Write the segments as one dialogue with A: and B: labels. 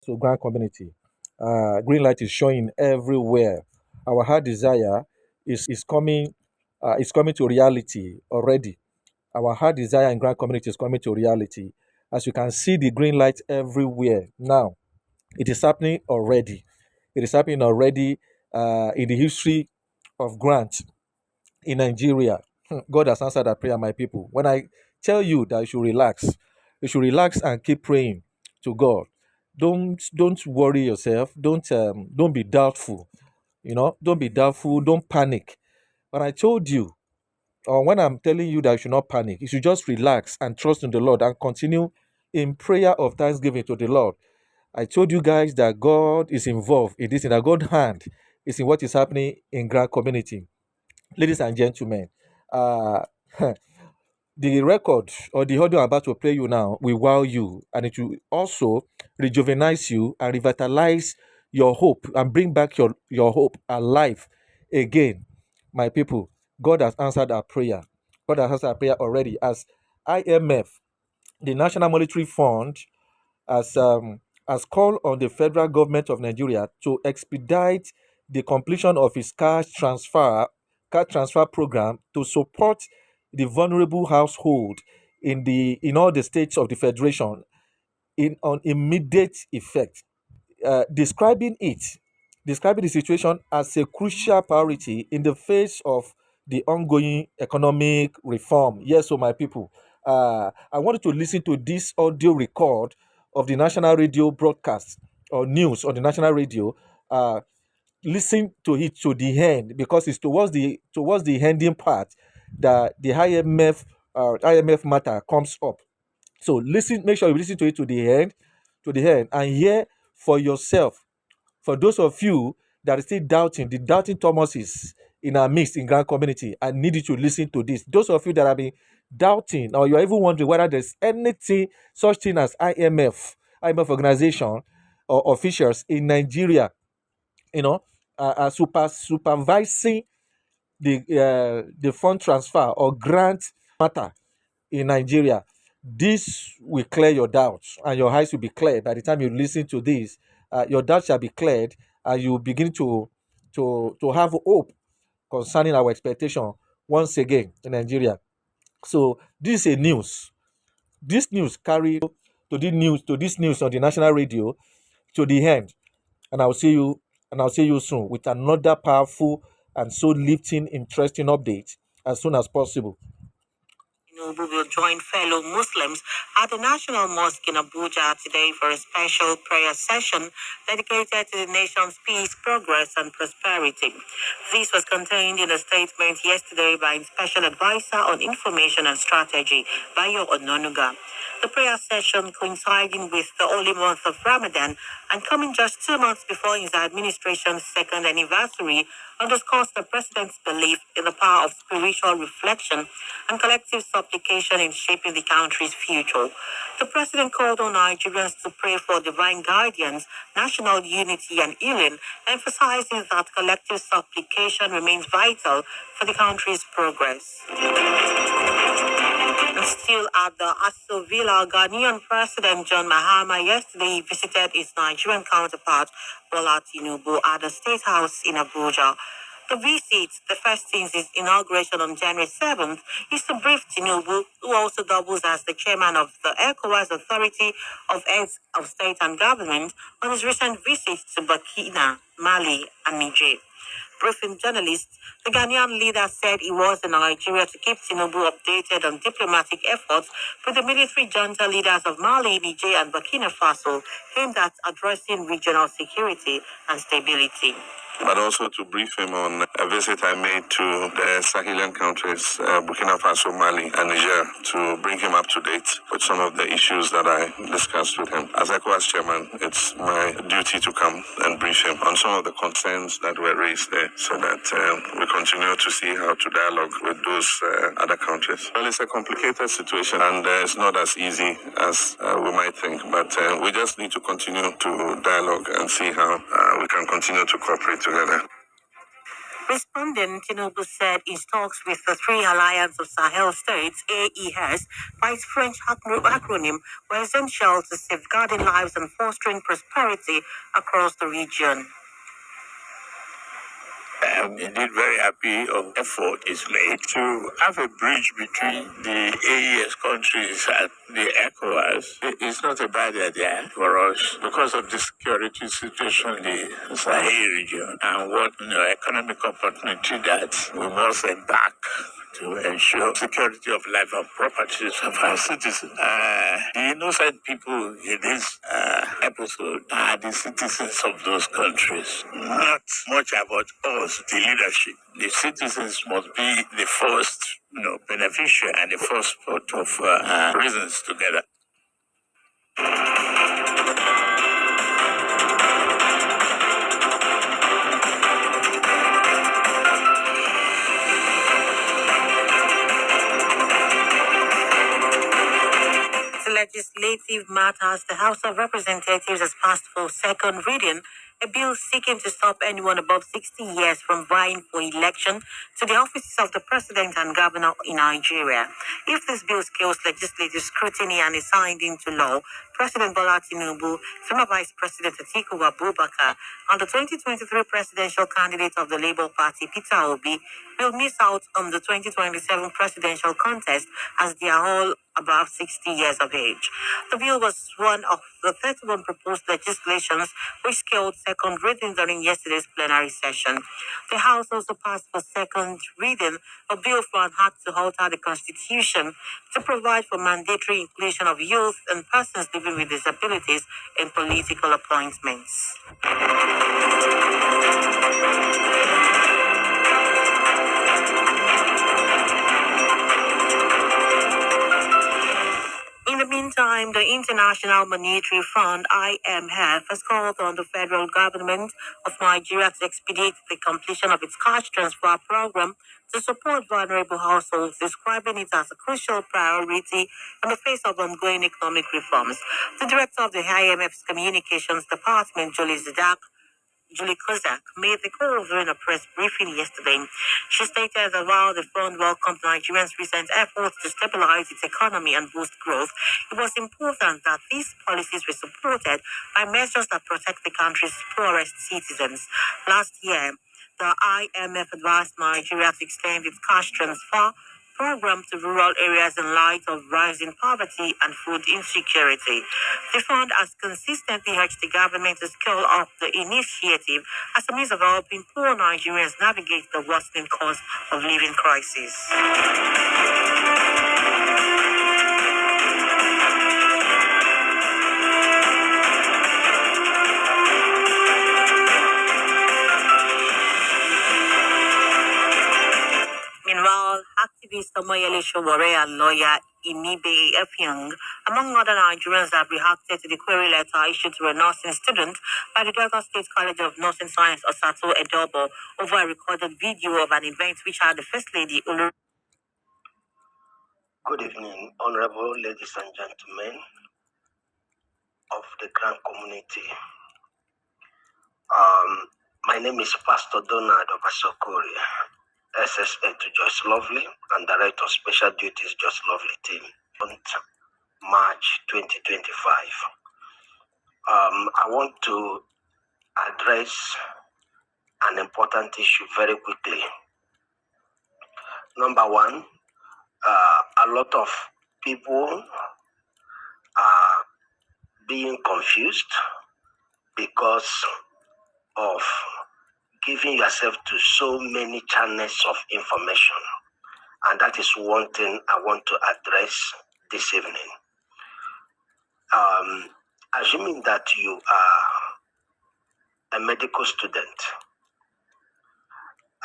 A: to Grand Community. Green light is showing everywhere. Our heart desire is coming to reality already. Our heart desire in Grand Community is coming to reality. As you can see, the green light everywhere now. It is happening already. It is happening already in the history of Grant in Nigeria. God has answered that prayer, my people. When I tell you that you should relax and keep praying to God. Don't worry yourself. Don't be doubtful. Don't be doubtful. Don't panic. When I told you, or when I'm telling you that you should not panic, you should just relax and trust in the Lord and continue in prayer of thanksgiving to the Lord. I told you guys that God is involved in this, and that God's hand is in what is happening in Grand Community. Ladies and gentlemen, uh, the record or the audio I'm about to play you now will wow you, and it will also rejuvenate you and revitalize your hope and bring back your hope alive again. My people, God has answered our prayer. God has answered our prayer already, as IMF, the National Monetary Fund, has called on the federal government of Nigeria to expedite the completion of its cash transfer program to support the vulnerable household in all the states of the federation in on immediate effect, describing the situation as a crucial priority in the face of the ongoing economic reform. Yes, so my people, I wanted to listen to this audio record of the national radio broadcast or news on the national radio. Listen to it to the end, because it's towards the ending part that the IMF matter comes up. So listen, make sure you listen to it to the end, and hear for yourself. For those of you that are still doubting, the doubting Thomases in our midst in Grand Community, I need you to listen to this. Those of you that have been doubting, or you're even wondering whether there's anything such thing as IMF organization or officials in Nigeria, supervising the fund transfer or grant matter in Nigeria. This will clear your doubts, and your eyes will be cleared. By the time you listen to this, your doubts shall be cleared, and you begin to have hope concerning our expectation once again in Nigeria. So this is a news. This news carry to this news on the national radio to the end, and I'll see you soon with another powerful and so lifting, interesting update as soon as possible. Tinubu will join fellow Muslims at the National Mosque in Abuja today for a special prayer session dedicated to the nation's peace, progress, and prosperity. This was contained in a statement yesterday by Special Advisor on Information and Strategy, Bayo Ononuga. The prayer session coinciding with the holy month of Ramadan and coming just 2 months before his administration's second anniversary underscores the president's belief in the power of spiritual reflection and collective supplication in shaping the country's future. The president called on Nigerians to pray for divine guidance, national unity, and healing, emphasizing that collective supplication remains vital for the country's progress. And still at the Aso Villa, Ghanaian President John Mahama yesterday visited his Nigerian counterpart Bola Tinubu at the State House in Abuja. The visit, the first since his inauguration on January 7th, is to brief Tinubu, who also doubles as the chairman of the ECOWAS Authority of Heads of State and Government, on his recent visits to Burkina, Mali, and Niger. Briefing journalists, the Ghanaian leader said he was in Nigeria to keep Tinubu updated on diplomatic efforts with the military junta leaders of Mali, Niger, and Burkina Faso aimed at addressing regional security and stability. But also to brief him on a visit I made to the Sahelian countries, Burkina Faso, Mali, and Niger, to bring him up to date with some of the issues that I discussed with him. As ECOWAS chairman, it's my duty to come and brief him on some of the concerns that were raised there, so that we continue to see how to dialogue with those other countries. Well, it's a complicated situation, and it's not as easy as we might think, but we just need to continue to dialogue and see how we can continue to cooperate together.
B: Responding, Tinubu said in talks with the Three Alliance of Sahel States, AES, by its French acronym, were essential to safeguarding lives and fostering prosperity across the region. I'm indeed very happy of effort is made to have a bridge between the AES countries and the ECOWAS. It's not a bad idea for us because of the security situation in the Sahel region and what economic opportunity that we must embark to ensure security of life and properties of our citizens. The innocent people in this episode are the citizens of those countries. Not much about us, the leadership. The citizens must be the first, beneficiary and the first part of reasons together. Legislative matters, the House of Representatives has passed for second reading a bill seeking to stop anyone above 60 years from vying for election to the offices of the president and governor in Nigeria. If this bill scales legislative scrutiny and is signed into law, President Bola Tinubu, former Vice President Atiku Abubakar, and the 2023 presidential candidate of the Labour Party, Peter Obi, will miss out on the 2027 presidential contest as they are all above 60 years of age. The bill was one of the 31 proposed legislations which scaled second reading during yesterday's plenary session. The House also passed for second reading a bill for an act to alter the Constitution to provide for mandatory inclusion of youth and persons living with disabilities in political appointments. In the meantime, the International Monetary Fund, IMF, has called on the federal government of Nigeria to expedite the completion of its cash transfer program to support vulnerable households, describing it as a crucial priority in the face of ongoing economic reforms. The director of the IMF's Communications Department, Julie Kozak, made the call during a press briefing yesterday. She stated that while the fund welcomed Nigerians' recent efforts to stabilize its economy and boost growth, it was important that these policies were supported by measures that protect the country's poorest citizens. Last year, the IMF advised Nigeria to extend its cash transfer program to rural areas in light of rising poverty and food insecurity. The fund has consistently urged the government to scale up the initiative as a means of helping poor Nigerians navigate the worsening cost of living crisis. Meanwhile, activist Omoyele Sowore and lawyer Imibe Efyong, among other Nigerians, have reacted to the query letter issued to a nursing student by the Delta State College of Nursing Science, Osato Edobo, over a recorded video of an event which had the First Lady Olu.
C: Good evening, honorable ladies and gentlemen of the Grand Community. My name is Pastor Donald Obasokori, SSA to Joyce Lovely and Director of Special Duties Joyce Lovely team on March 2025. I want to address an important issue very quickly. Number one, a lot of people are being confused because of giving yourself to so many channels of information. And that is one thing I want to address this evening. Assuming that you are a medical student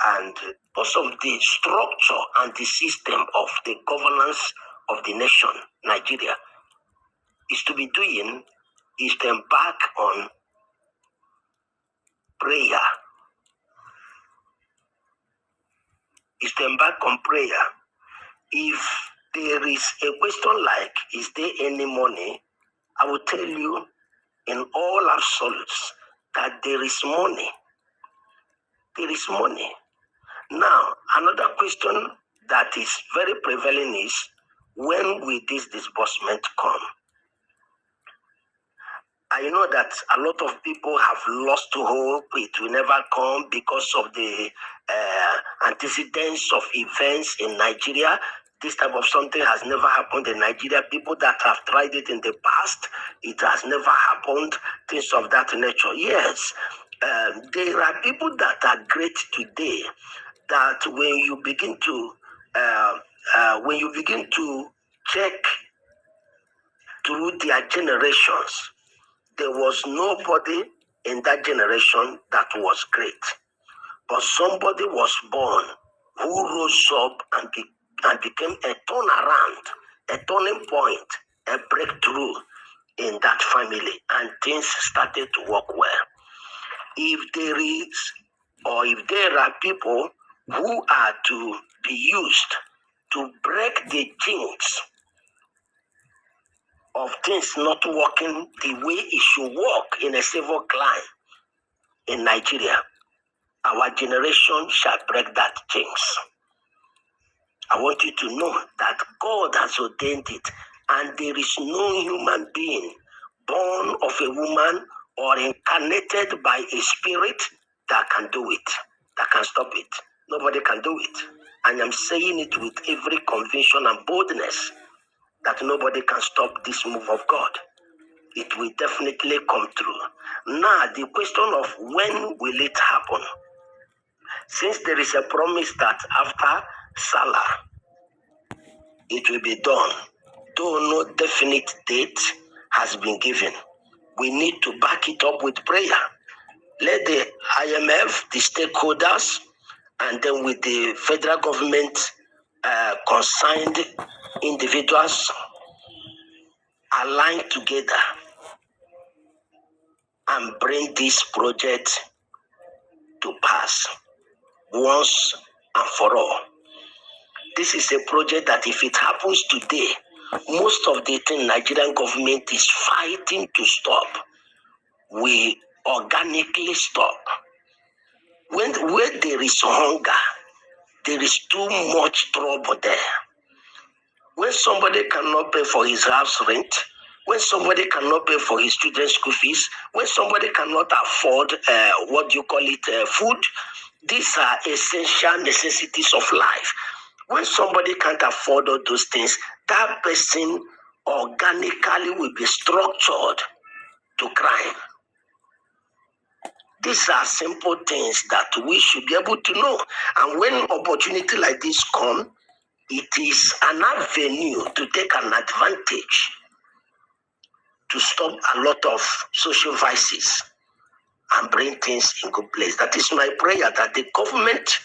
C: and most of the structure and the system of the governance of the nation, Nigeria, is to be doing is to embark on prayer. If there is a question like, is there any money? I will tell you in all absolutes that there is money. There is money. Now, another question that is very prevalent is, when will this disbursement come? I know that a lot of people have lost hope it will never come because of the antecedents of events in Nigeria. This type of something has never happened in Nigeria. People that have tried it in the past, it has never happened, things of that nature. Yes, there are people that are great today that when you begin to check through their generations, there was nobody in that generation that was great. But somebody was born who rose up and became a turnaround, a turning point, a breakthrough in that family, and things started to work well. If there are people who are to be used to break the jinx of things not working the way it should work in a civil climb in Nigeria, our generation shall break that jinx. I want you to know that God has ordained it, and there is no human being born of a woman or incarnated by a spirit that can do it, that can stop it. Nobody can do it. And I'm saying it with every conviction and boldness that nobody can stop this move of God. It will definitely come true. Now, the question of when will it happen? Since there is a promise that after Salah, it will be done, though no definite date has been given, we need to back it up with prayer. Let the IMF, the stakeholders, and then with the federal government, concerned individuals align together and bring this project to pass once and for all. This is a project that if it happens today, most of the thing Nigerian government is fighting to stop will organically stop. Where there is hunger, there is too much trouble there. When somebody cannot pay for his house rent, when somebody cannot pay for his children's school fees, when somebody cannot afford food, these are essential necessities of life. When somebody can't afford all those things, that person organically will be structured to crime. These are simple things that we should be able to know. And when opportunity like this come, it is an avenue to take an advantage to stop a lot of social vices and bring things in good place. That is my prayer, that the government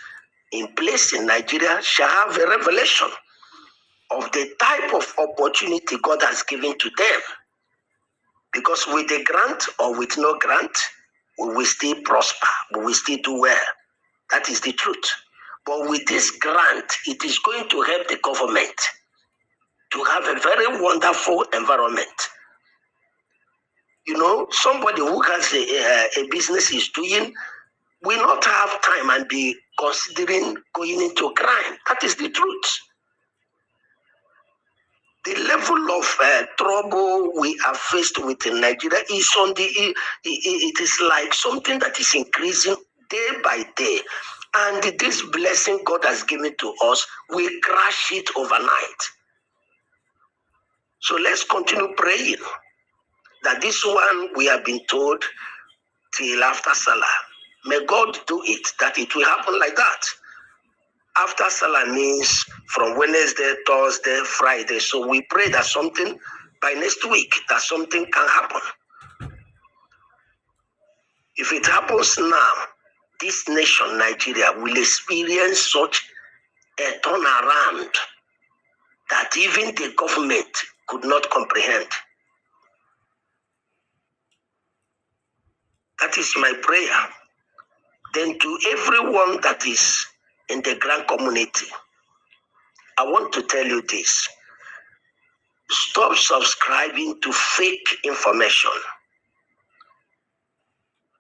C: in place in Nigeria shall have a revelation of the type of opportunity God has given to them. Because with a grant or with no grant, we will still prosper, we will still do well. That is the truth. But with this grant, it is going to help the government to have a very wonderful environment. You know, somebody who has a business is doing will not have time and be considering going into crime. That is the truth. The level of trouble we are faced with in Nigeria is it is like something that is increasing day by day. And this blessing God has given to us, we crash it overnight. So let's continue praying that this one we have been told till after Salah. May God do it, that it will happen like that. After Salah means from Wednesday, Thursday, Friday. So we pray that something by next week, that something can happen. If it happens now, this nation, Nigeria, will experience such a turnaround that even the government could not comprehend. That is my prayer. Then to everyone that is in the grand community, I want to tell you this. Stop subscribing to fake information.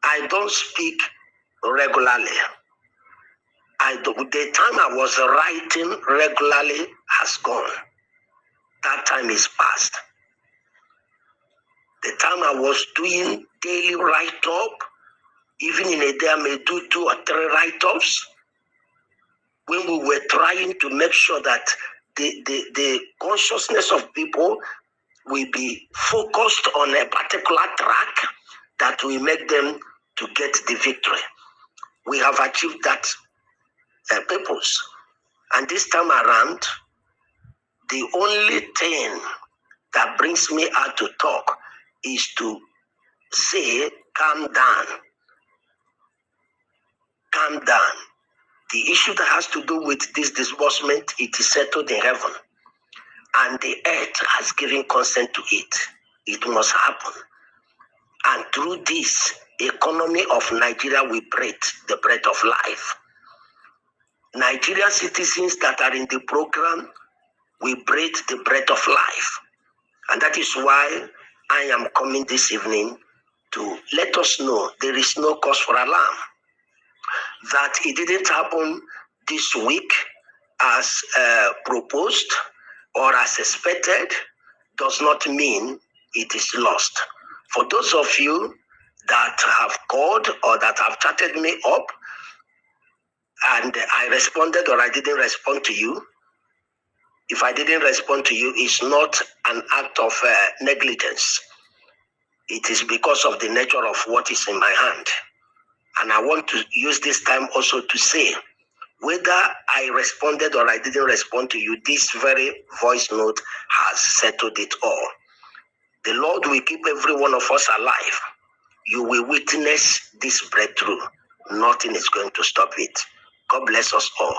C: I don't speak regularly. the time I was writing regularly has gone. That time is past. The time I was doing daily write-up, even in a day I may do 2 or 3 write-ups, when we were trying to make sure that the consciousness of people will be focused on a particular track that will make them to get the victory. We have achieved that purpose. And this time around, the only thing that brings me out to talk is to say, calm down. Calm down. The issue that has to do with this disbursement, it is settled in heaven. And the earth has given consent to it. It must happen. And through this, economy of Nigeria will breathe the breath of life. Nigerian citizens that are in the program will breathe the breath of life. And that is why I am coming this evening to let us know there is no cause for alarm. That it didn't happen this week as proposed or as expected does not mean it is lost. For those of you that have called or that have chatted me up and I responded or I didn't respond to you, if I didn't respond to you, it's not an act of negligence. It is because of the nature of what is in my hand. And I want to use this time also to say, whether I responded or I didn't respond to you, this very voice note has settled it all. The Lord will keep every one of us alive. You will witness this breakthrough. Nothing is going to stop it. God bless us all.